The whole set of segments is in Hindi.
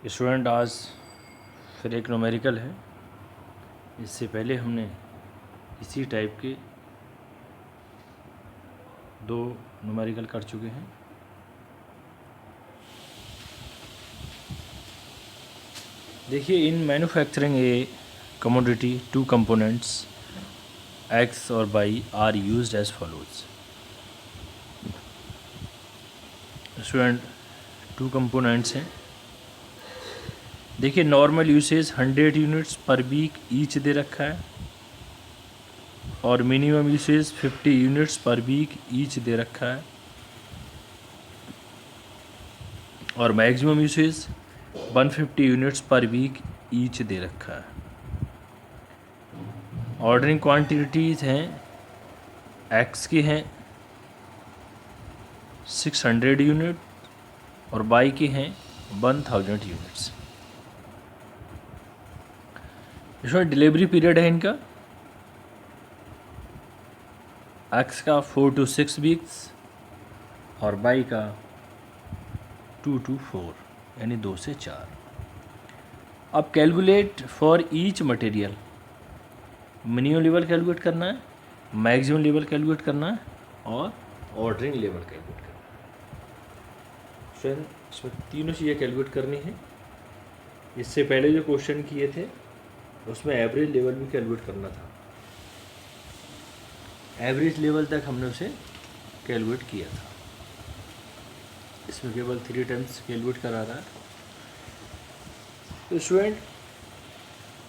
स्टूडेंट, आज फिर एक न्यूमेरिकल है। इससे पहले हमने इसी टाइप के 2 न्यूमेरिकल कर चुके हैं। देखिए, in manufacturing a commodity 2 components X और Y are used as follows. Student, 2 components हैं। देखिए, normal usage 100 units per week each दे रखा है और minimum usage 50 units per week each दे रखा है और maximum usage 150 units per week each दे रखा है। ऑर्डरिंग क्वांटिटीज़ हैं, एक्स की हैं 600 यूनिट और वाई की हैं 1000 यूनिट्स। इसमें डिलीवरी पीरियड है इनका एक्स का 4 to 6 वीक्स और वाई का 2 to 4 यानी 2 से 4। अब calculate for each material, minimum level calculate करना है, मैक्सिमम लेवल कैलकुलेट करना है और ऑर्डरिंग लेवल कैलकुलेट करना है। फ्रेंड, इसमें तीनों चीज़ें कैलकुलेट करनी है। इससे पहले जो क्वेश्चन किए थे उसमें एवरेज लेवल भी कैलकुलेट करना था। एवरेज लेवल तक हमने उसे कैलकुलेट किया था। इसमें केवल 3 टाइम्स कैलकुलेट करा रहा है। तो स्टूडेंट,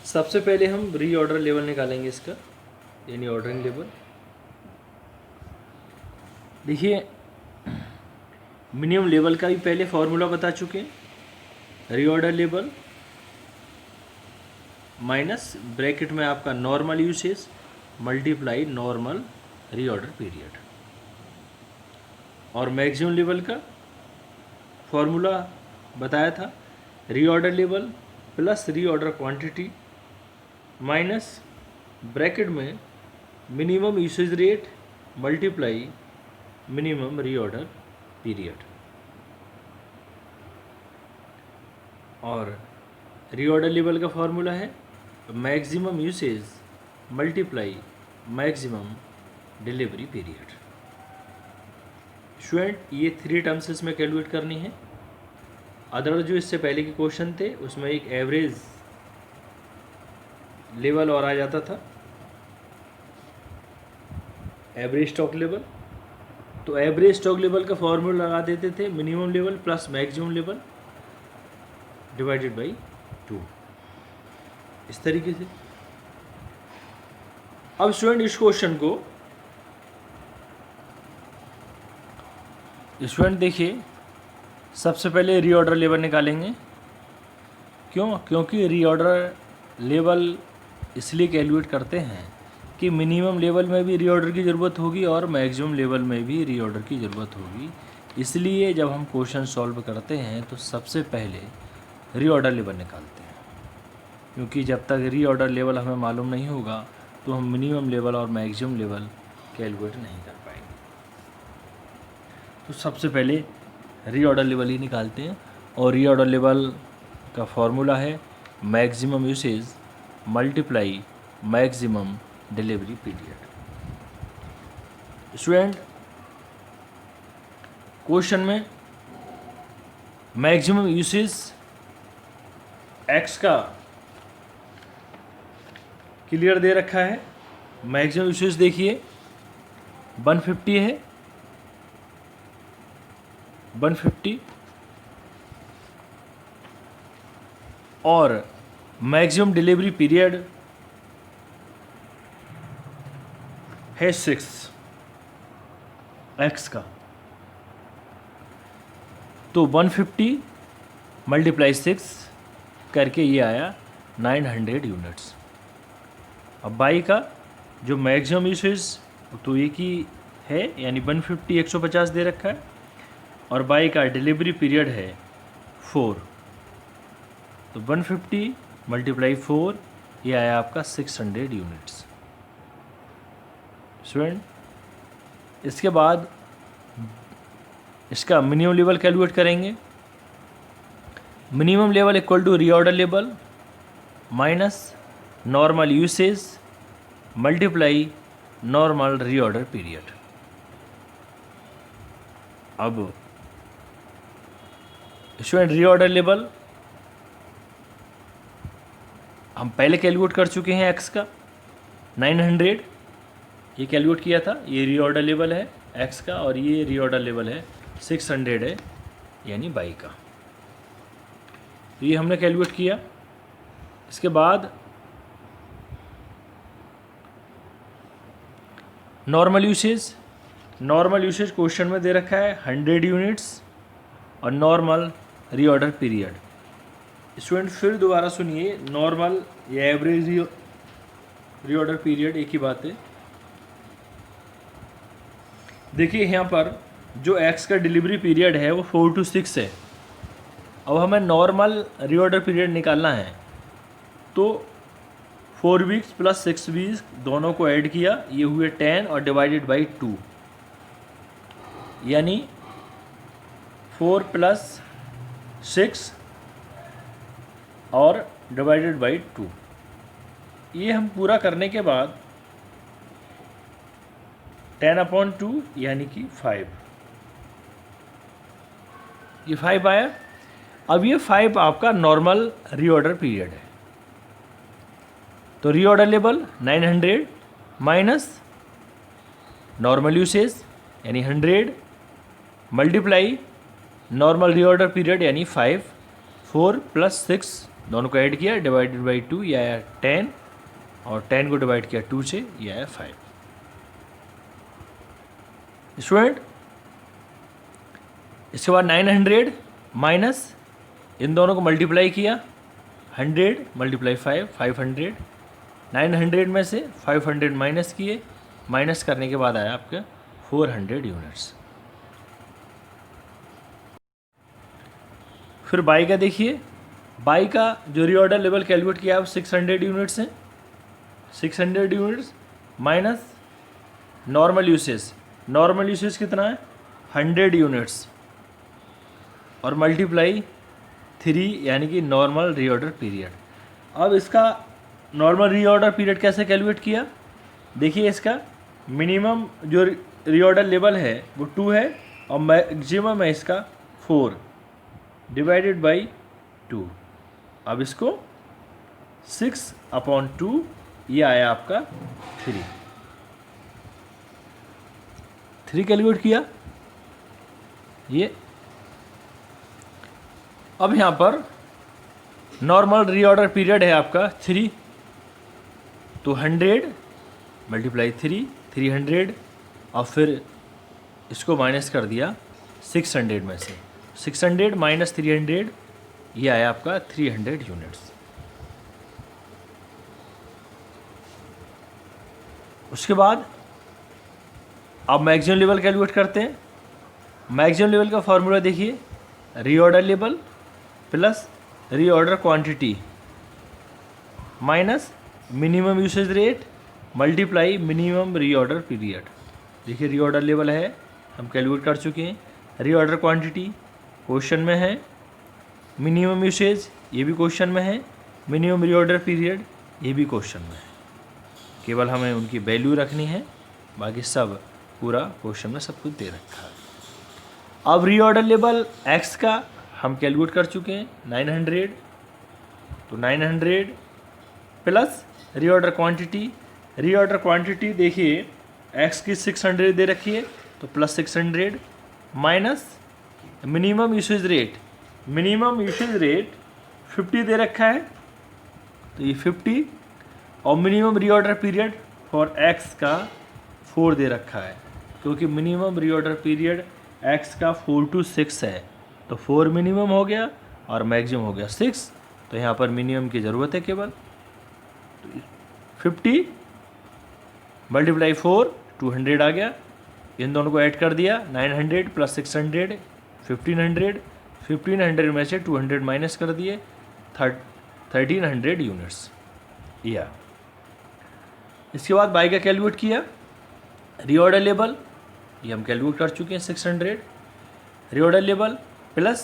सबसे पहले हम रीऑर्डर लेवल निकालेंगे इसका, यानी ऑर्डरिंग लेवल। देखिए, मिनिमम लेवल का भी पहले फॉर्मूला बता चुके हैं। रीऑर्डर लेवल माइनस ब्रैकेट में आपका normal usage multiply normal reorder period, और मैक्सिमम लेवल का फॉर्मूला बताया था। Reorder level plus reorder quantity minus bracket में minimum usage rate multiply minimum reorder period, और रीऑर्डर लेवल का फॉर्मूला है maximum usage multiply maximum delivery period. Student, ये 3 टर्म्स इसमें कैलकुलेट करनी है। अदर जो इससे पहले के क्वेश्चन थे उसमें एक एवरेज लेवल और आ जाता था, एवरेज स्टॉक लेवल। तो एवरेज स्टॉक लेवल का फॉर्मूला लगा देते थे minimum level plus maximum level divided by 2, इस तरीके से। अब स्टूडेंट, इस क्वेश्चन को स्टूडेंट देखिए, सबसे पहले रीऑर्डर लेवल निकालेंगे। क्योंकि रीऑर्डर लेवल इसलिए कैलकुलेट करते हैं कि मिनिमम लेवल में भी रीऑर्डर की ज़रूरत होगी और मैक्सिमम लेवल में भी रीऑर्डर की ज़रूरत होगी। इसलिए जब हम क्वेश्चन सॉल्व करते हैं तो सबसे पहले रीऑर्डर लेवल निकालते हैं, क्योंकि जब तक रीऑर्डर लेवल हमें मालूम नहीं होगा तो हम मिनिमम लेवल और मैक्सिमम लेवल कैलकुलेट नहीं कर पाएंगे। तो सबसे पहले रीऑर्डर लेवल ही निकालते हैं, और रीऑर्डर लेवल का फॉर्मूला है maximum usage multiply maximum delivery period. Student, question में मैक्सिमम यूसेज एक्स का क्लियर दे रखा है। मैक्सिमम यूसेज देखिए 150 है, 150, और मैक्सिमम डिलीवरी पीरियड है 6 एक्स का। तो 150 मल्टीप्लाई 6 करके ये आया 900 यूनिट्स। अब बाई का जो मैक्सिमम यूसेज तो एक ही है, यानी 150 150 दे रखा है, और बाई का डिलीवरी पीरियड है 4। तो 150 मल्टीप्लाई 4 ये आया आपका 600 यूनिट्स। स्टूडेंट, इसके बाद इसका मिनिमम लेवल कैलकुलेट करेंगे। Minimum level equal to reorder level minus normal usage multiply normal reorder period. अब स्टूडेंट रीऑर्डर लेवल हम पहले कैलकुलेट कर चुके हैं एक्स का 900, ये कैलकुलेट किया था। ये रीऑर्डर लेवल है एक्स का और ये रीऑर्डर लेवल है 600 है यानी बाई का। तो ये हमने कैलकुलेट किया। इसके बाद नॉर्मल यूसेज क्वेश्चन में दे रखा है 100 यूनिट्स और नॉर्मल रीऑर्डर पीरियड। स्टूडेंट फिर दोबारा सुनिए, नॉर्मल या एवरेज रीऑर्डर पीरियड एक ही बात है। देखिए यहाँ पर जो एक्स का डिलीवरी पीरियड है वो 4 to 6 है। अब हमें नॉर्मल रीऑर्डर पीरियड निकालना है, तो 4 वीक्स प्लस 6 वीक्स दोनों को ऐड किया, ये हुए 10 और डिवाइडेड बाई 2 यानी 4 + 6 और डिवाइडेड बाई 2। ये हम पूरा करने के बाद 10/2 यानी कि 5, ये 5 आया। अब ये 5 आपका नॉर्मल रीऑर्डर पीरियड है। तो reorder level 900 minus normal usage यानी 100 मल्टीप्लाई नॉर्मल रीऑर्डर पीरियड यानी 5, 4 + 6 दोनों को ऐड किया डिवाइडेड बाई 2, यह आया 10 और 10 को डिवाइड किया 2 से, यह आया 5। स्टूडेंट इसके बाद 900 माइनस इन दोनों को मल्टीप्लाई किया 100 × 5 500, 900 में से 500 माइनस किए, माइनस करने के बाद आया आपका 400 यूनिट्स। फिर बाई का देखिए, बाई का जो रीऑर्डर लेवल कैलकुलेट किया है 600 यूनिट्स हैं। 600 यूनिट्स माइनस नॉर्मल यूसेज कितना है 100 यूनिट्स और मल्टीप्लाई 3 यानी कि नॉर्मल रीऑर्डर पीरियड। अब इसका नॉर्मल रीऑर्डर पीरियड कैसे कैलकुलेट किया, देखिए इसका मिनिमम जो रीऑर्डर लेवल है वो 2 है और मैक्सिमम है इसका 4 डिवाइडेड बाई 2। अब इसको 6/2 ये आया आपका 3 कैलकुलेट किया ये। अब यहाँ पर नॉर्मल रीऑर्डर पीरियड है आपका 3, तो 100 मल्टीप्लाई 3 300 और फिर इसको माइनस कर दिया 600 में से, 600 माइनस 300 ये आया आपका 300 यूनिट्स। उसके बाद अब मैक्सिमम लेवल कैलकुलेट करते हैं। मैक्सिमम लेवल का फॉर्मूला देखिए, reorder level plus reorder quantity minus minimum usage rate multiply minimum reorder period. देखिए रीऑर्डर लेवल है हम कैलकुलेट कर चुके हैं, रीऑर्डर क्वांटिटी क्वेश्चन में है, मिनिमम यूसेज ये भी क्वेश्चन में है, मिनिमम रीऑर्डर पीरियड ये भी क्वेश्चन में है। केवल हमें उनकी वैल्यू रखनी है, बाकी सब पूरा क्वेश्चन में सब कुछ दे रखा है। अब रीऑर्डर लेवल एक्स का हम कैलकुलेट कर चुके हैं 900, तो 900 प्लस रीऑर्डर क्वांटिटी देखिए एक्स की 600 दे रखी है तो plus 600 minus minimum usage rate 50 दे रखा है तो ये 50 और minimum reorder period for x का 4 दे रखा है, क्योंकि मिनिमम रीऑर्डर पीरियड एक्स का 4 to 6 है, तो 4 मिनिमम हो गया और मैक्सिमम हो गया 6, तो यहाँ पर मिनिमम की ज़रूरत है केवल। 50 मल्टीप्लाई 4 200 आ गया, इन दोनों को ऐड कर दिया 900 प्लस 600 1500 में से 200 माइनस कर दिए 1300 यूनिट्स या। इसके बाद बाई का कैलकुलेट किया, रीऑर्डर लेवल ये हम कैलकुलेट कर चुके हैं 600, reorder level plus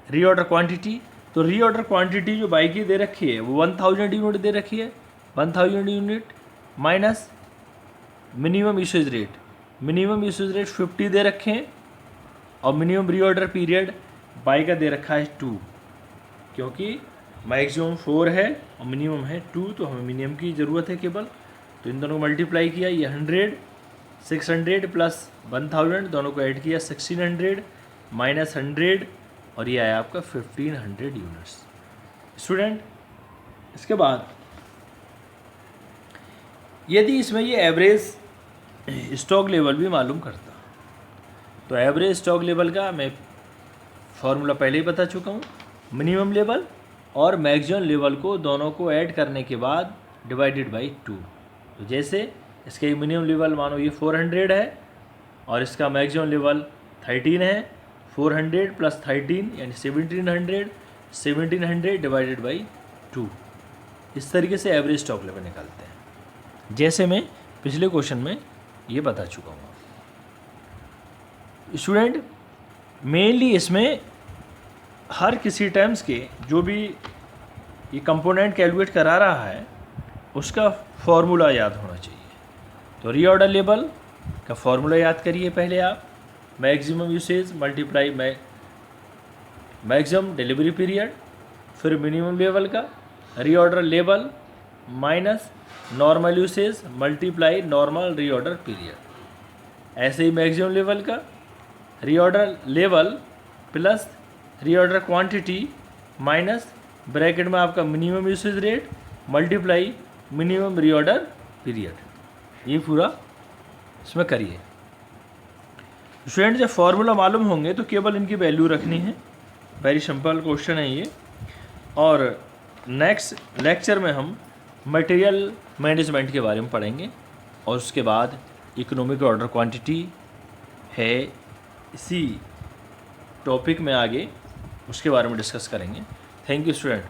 reorder quantity, तो रीऑर्डर क्वांटिटी जो बाई की दे रखी है वो 1000 यूनिट दे रखी है, 1000 unit minus minimum usage rate, minimum usage rate 50 दे रखे हैं और मिनिमम रीऑर्डर पीरियड बाई का दे रखा है 2, क्योंकि मैक्सिमम 4 है और मिनिमम है 2, तो हमें मिनिमम की ज़रूरत है केवल। तो इन दोनों को मल्टीप्लाई किया, ये 100 600 प्लस 1000 दोनों को ऐड किया 1600 माइनस 100 और ये आया आपका 1500 यूनिट्स। स्टूडेंट इसके बाद यदि इसमें ये एवरेज स्टॉक लेवल भी मालूम करता, तो एवरेज स्टॉक लेवल का मैं फॉर्मूला पहले ही बता चुका हूँ, मिनिमम लेवल और मैक्सिमम लेवल को दोनों को ऐड करने के बाद डिवाइडेड बाई 2। तो जैसे इसका मिनिमम लेवल मानो ये 400 है और इसका मैक्सिमम लेवल 13 है, 400 प्लस 13 यानी 1700, 1700 डिवाइडेड बाई 2। इस तरीके से एवरेज स्टॉक लेवल निकालते हैं, जैसे मैं पिछले क्वेश्चन में ये बता चुका हूँ। स्टूडेंट मेनली इसमें हर किसी टर्म्स के जो भी ये कंपोनेंट कैलकुलेट करा रहा है उसका फॉर्मूला याद होना चाहिए। तो रीऑर्डर लेवल का फॉर्मूला याद करिए पहले आप, maximum usage multiply maximum delivery period, फिर मिनिमम लेवल का reorder level minus normal usage multiply normal reorder period. ऐसे ही मैक्सिमम लेवल का reorder level plus reorder quantity minus bracket में आपका minimum usage rate multiply minimum reorder period, ये पूरा इसमें करिए। स्टूडेंट जब फॉर्मूला मालूम होंगे तो केवल इनकी वैल्यू रखनी है, वेरी सिंपल क्वेश्चन है ये। और नेक्स्ट लेक्चर में हम मटेरियल मैनेजमेंट के बारे में पढ़ेंगे और उसके बाद इकोनॉमिक ऑर्डर क्वांटिटी है, इसी टॉपिक में आगे उसके बारे में डिस्कस करेंगे। Thank you student.